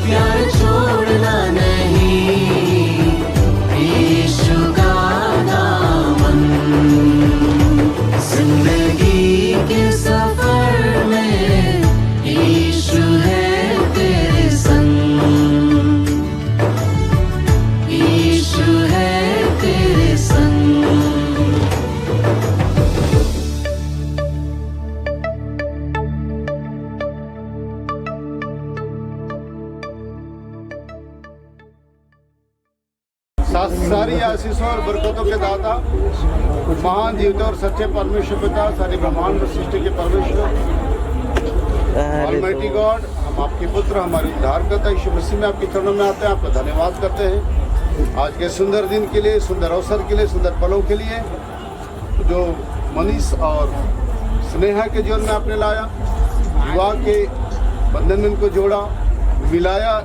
प्यार छोड़ना नहीं, यीशु का दामन। जिंदगी के सफर में यीशु है तेरे संग, यीशु है तेरे संग। सारी आशीषों और बरकतों के दाता, महान जीवित और सच्चे परमेश्वर पिता, सारी ब्रह्मांड सृष्टि के परमेश्वर, ऑलमाइटी गॉड, हम आपके पुत्र, हमारे उद्धारकर्ता यीशु मसीह में आपके चरणों में आते हैं, आपका धन्यवाद करते हैं आज के सुंदर दिन के लिए, सुंदर अवसर के लिए, सुंदर पलों के लिए जो मनीष और स्नेहा के जीवन में आपने लाया, विवाह के बंधन में इनको जोड़ा, मिलाया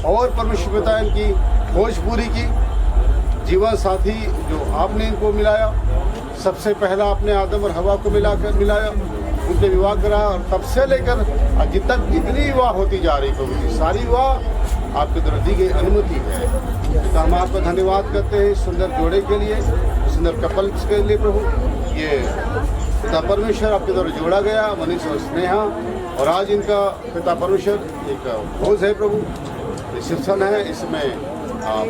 और परमेश्वर पिता इनकी खोज पूरी की। जीवन साथी जो आपने इनको मिलाया, सबसे पहला आपने आदम और हवा को मिलाया, उनके विवाह कराया और तब से लेकर आज तक जितनी विवाह होती जा रही प्रभु जी, सारी विवाह आपके द्वारा दी गई अनुमति है। तो हम आपका धन्यवाद करते हैं सुंदर जोड़े के लिए, सुंदर कपल्स के लिए प्रभु। ये पिता परमेश्वर आपके द्वारा जोड़ा गया, मनीष और स्नेहा, और आज इनका पिता परमेश्वर एक भोज है प्रभु, रिसेप्शन है, इसमें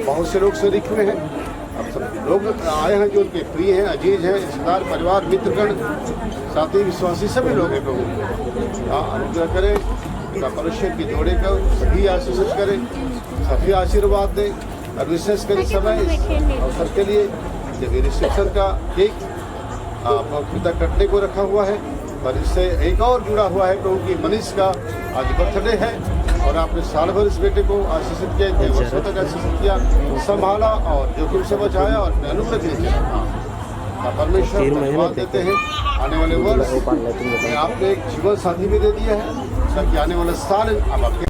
बहुत से लोग शरीक हुए हैं। अब सब लोग आए हैं जो उनके प्रिय हैं, अजीज हैं, रिश्तेदार, परिवार, मित्रगण, साथी, विश्वासी सभी लोग हैं प्रभु। अनुग्रह करें, पिता परमेश्वर की जोड़े का सभी आशीषित करें, सभी आशीर्वाद दें। और विशेष कर इस समय इस अवसर के लिए जब ये रिसेप्शन का केक पिता कटने को रखा हुआ है, और इससे एक और जुड़ा हुआ है प्रभु की मनीष का आज बर्थडे है, और आपने साल भर इस बेटे को आशीषित किया, कई वर्षों तक आशीषित किया, संभाला और जोखिम से बचाया और अनुग्रह दिया। परमेश्वर धन्यवाद देते हैं। आने वाले वर्ष आपने एक जीवन साथी भी दे दिया है, ताकि आने वाले साल अब आपके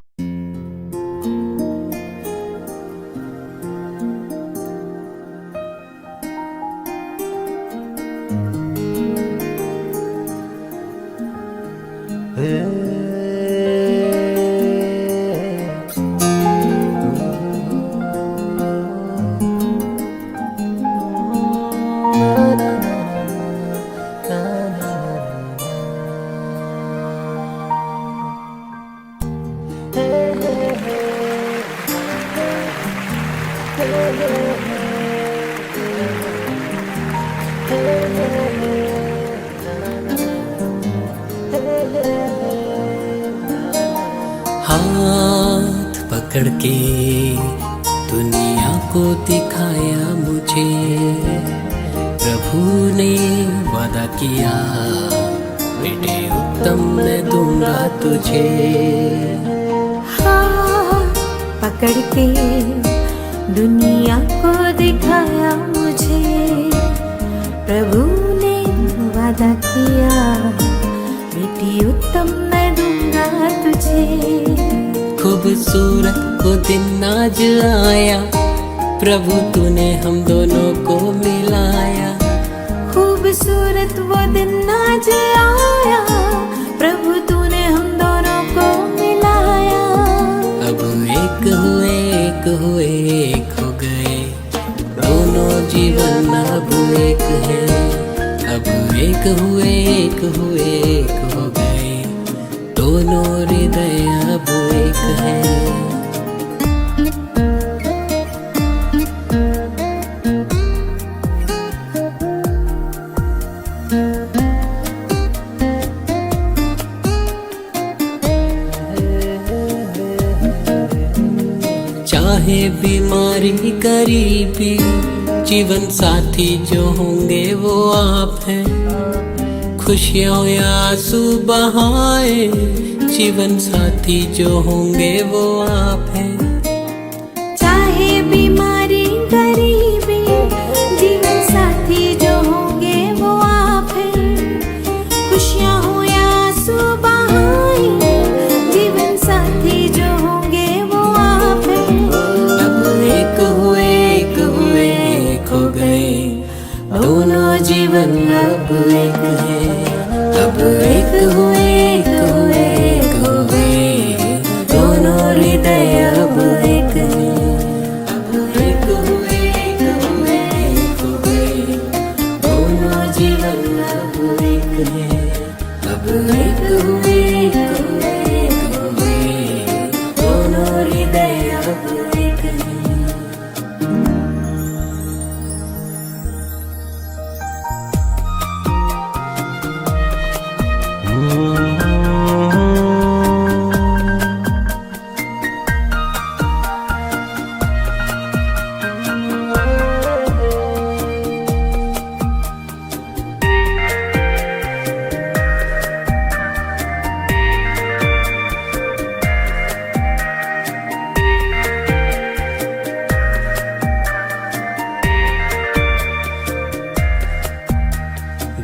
हाथ पकड़ के दुनिया को दिखाया मुझे, प्रभु ने वादा किया बेटे उत्तम मैं दूंगा तुझे। हाथ पकड़ के दुनिया को दिखाया मुझे, प्रभु ने वादा किया बेटी उत्तम मैं दूंगा तुझे। खूबसूरत वो दिन आज आया, प्रभु तूने हम दोनों को मिलाया। खूबसूरत वो दिन आज आया, प्रभु तूने हम दोनों को मिलाया। अब एक हुए एक हुए एक हो गए, दोनों जीवन अब एक है। अब एक हुए एक हुए एक हो गए, दोनों हृदय अब एक है। चाहे बीमारी गरीबी, जीवन साथी जो होंगे वो आप हैं। खुशियाँ या आंसू बहाए, जीवन साथी जो होंगे वो आप हैं। चाहे बीमारी गरीबी, जीवन साथी जो होंगे वो आप हैं। खुशियाँ हो या आंसू बहाए, जीवन साथी जो होंगे वो आप हैं। अब एक हुए एक हुए एक हो गए, दोनों जीवन अब एक है। अब एक हुए एक हुए एक हो गए, दोनों हृदय अब एक है। अब एक हुए एक हुए एक हो गए, दोनों जीवन अब एक है। अब एक हुए एक हुए एक हो गए, दोनों हृदय अब एक है।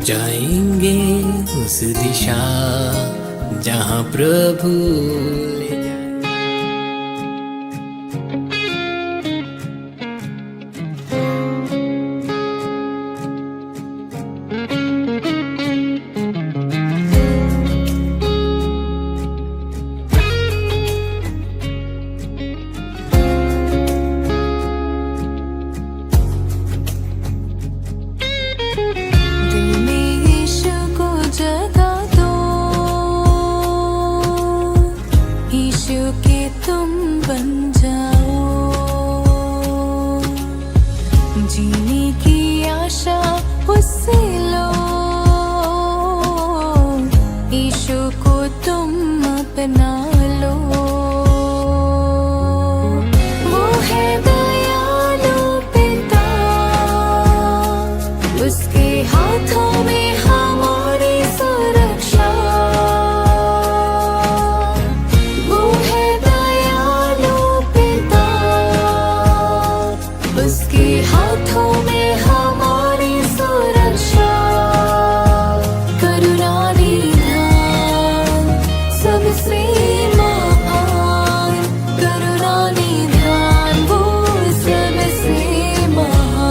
जाएंगे उस दिशा जहाँ प्रभु ले जाए। दिल में यीशु को जगा दो, यीशु के तुम बन जाओ। जीने की आशा उससे लो, यीशु को तुम अपना लो। वो है दयालु पिता, उसके हाथों में हमारी सुरक्षा। वो है दयालु पिता, उसके हाथों में हमारी सुरक्षा। करुणा निधान सबसे महान, करुणा निधान वो सबसे महान।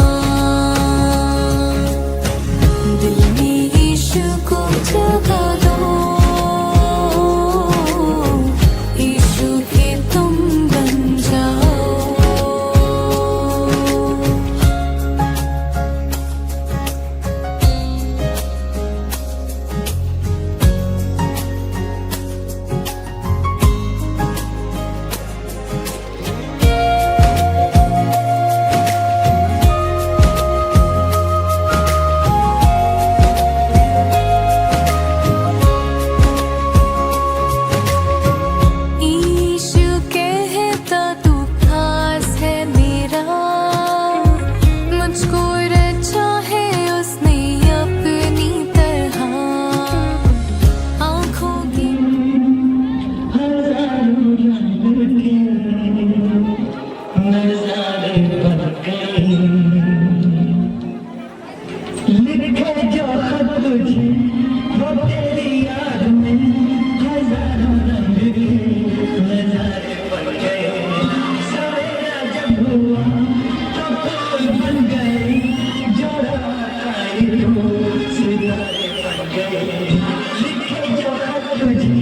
लिखे जो खत तुझे वो तेरी याद में हजारों रंग के नजारे बन गए। सवेरा जब हुआ तो फूल बन गए, जोड़ा आई तो सितारे बन गए। लिखे जो खत तुझे।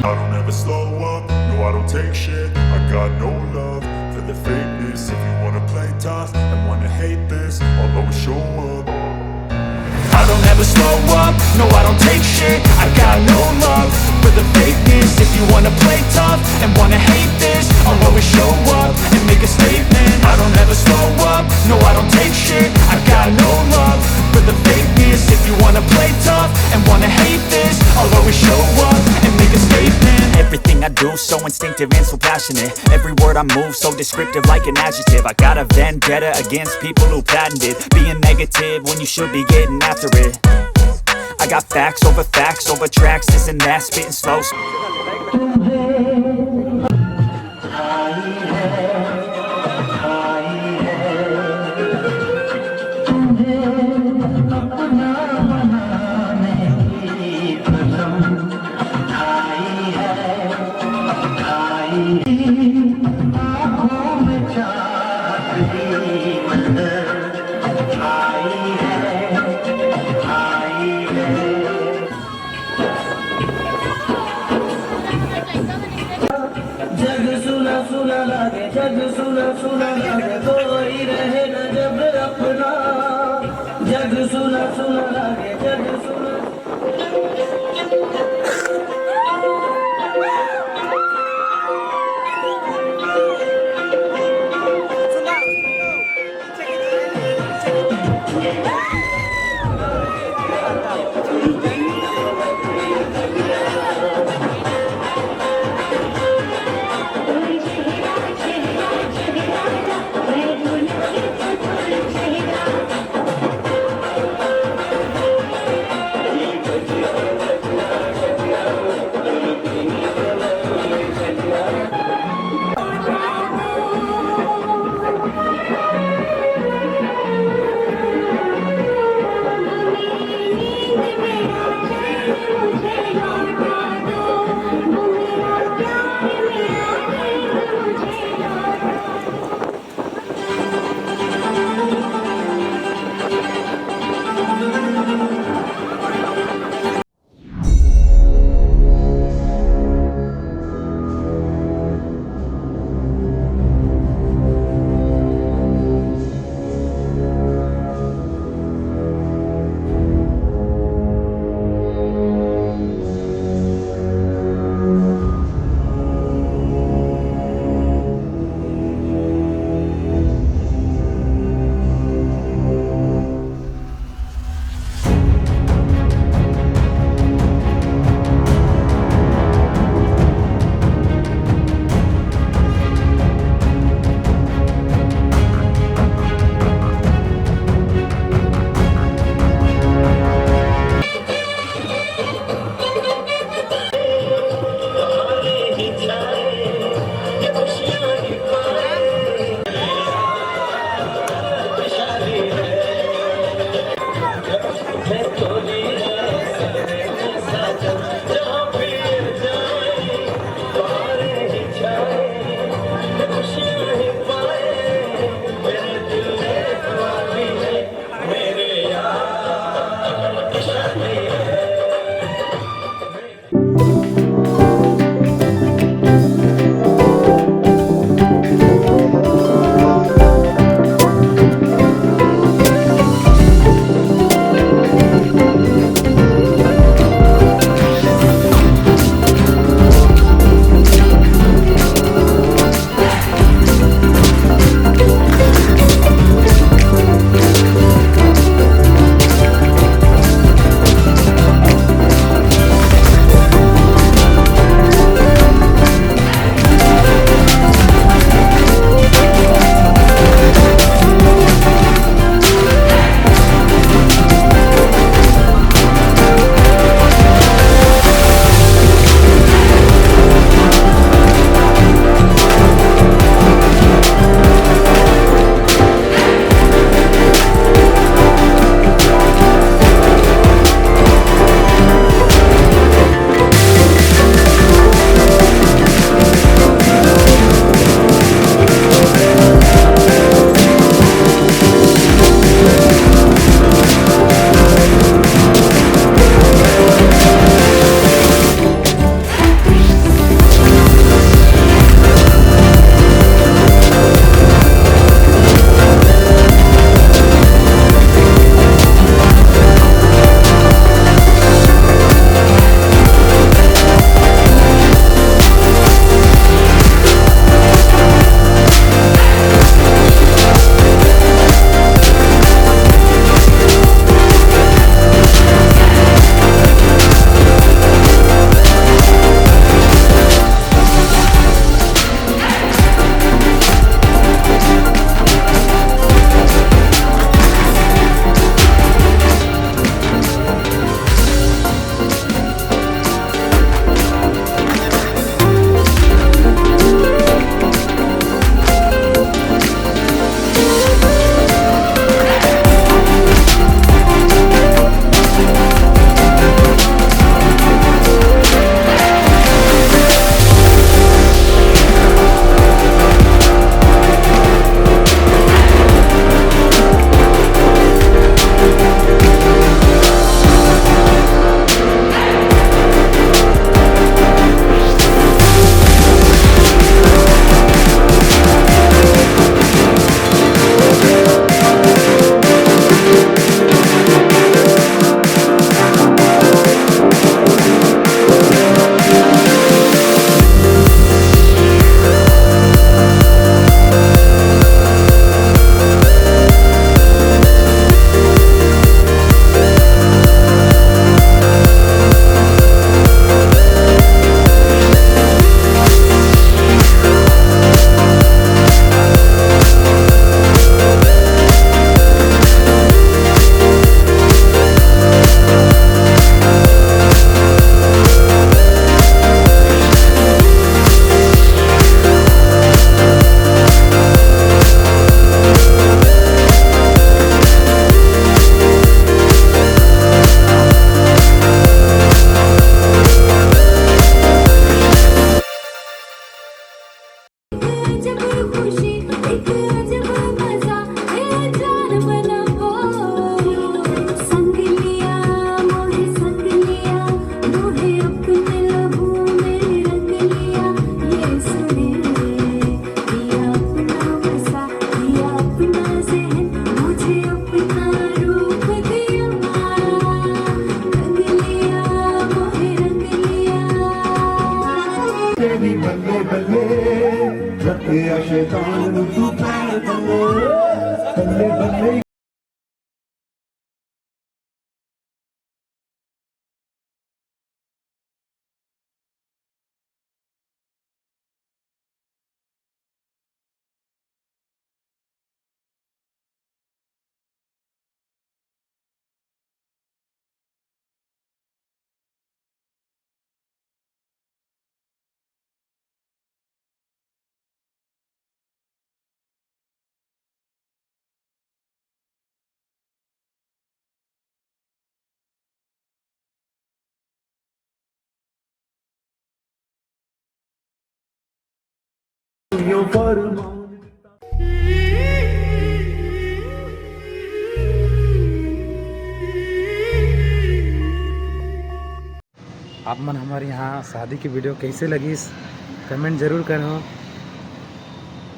I don't ever slow up, no I don't take shit. I got no love for the fakeness. If you wanna play tough and wanna hate this, I'll always show up. I don't ever slow up, no I don't take shit. I got no love for the fakeness. If you wanna play tough and wanna hate this, I'll always show up and make a statement. I don't ever slow up, no I don't take shit. I got no love for the fakeness. If you wanna play tough and wanna hate this, I'll always show up and make a statement. Everything I do so instinctive and so passionate. Every word I move so descriptive like an adjective. I got a vendetta against people who patented being negative when you should be getting after it. I got facts over tracks, this and that, spitting slow. जग सुना सुना लागे, जग सुना सुना लागे, कोई रहे न जब अपना। जग सुना सुना लागे, जग सुना। जियो फरमान आप मन हमारे यहाँ शादी की वीडियो कैसे लगी कमेंट ज़रूर करो।